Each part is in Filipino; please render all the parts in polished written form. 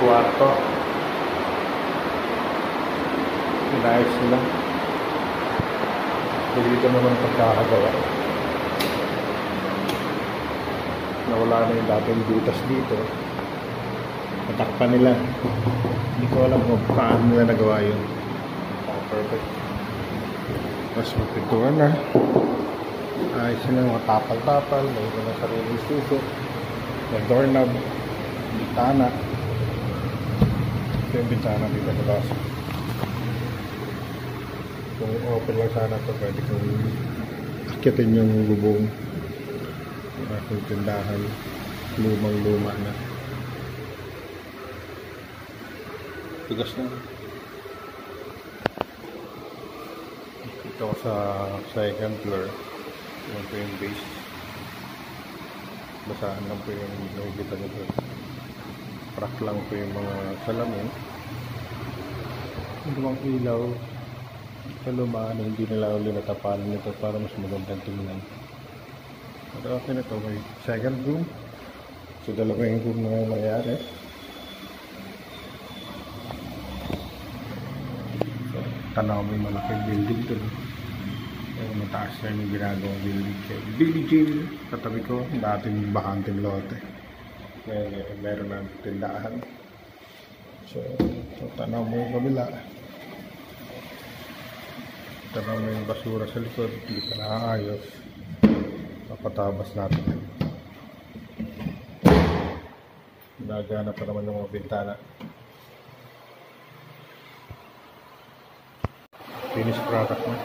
kwarto. Inayos nila. Dito naman pagkakagawa. Nawala na yung dating butas dito. Natakpan nila. Hindi ko alam kung paano nila nagawa yun. Perfect. Tapos magpintuan na. Ayos na mga tapal-tapal. May ito na sariling suso. May doorknob. Bintana. Ito yung bintana dito sa taas. Kung open lang sana ito, pwede kong akitin yung bubong. Yung aking tindahan. Lumang-luma na. Tigas na. Ito sa second floor. Yan po yung base. Basahan lang po yung nakikita nyo po. Crack lang po yung mga salamin. Yung mga ilaw. Sa lumaan, hindi nila ulit natapalan nito para mas magandang tingnan. At okay na ito. May second room. So dalawang room na mayayari. So tanaw mo yung malaking building ito. Mataas na yung ginagawang building kay Billy Jean. Katabi ko, dating bakanting lote. Meron na tindahan. So tanaw mo yung kabila. Tanaw mo yung basura sa likod. Hindi ka nakaayos. Papatabas natin. Nagana pa naman yung mga bintana. Finished product na.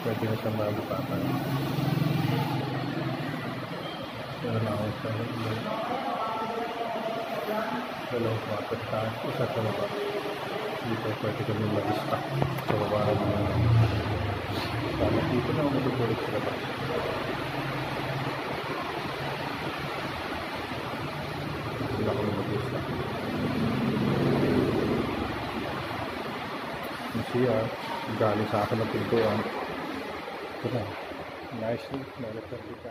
Pwede na siyang malipatan. Pero na ako sa dalawang kwarto tayo. Isa sa baba. Dito pwede kami mag-stock sa baba ng sana dito na ako malubulit sa baba. Dito na ako mag-stock. Siya, galing sa akin ng pintuan. Ito na. Nice. Nalipad dito.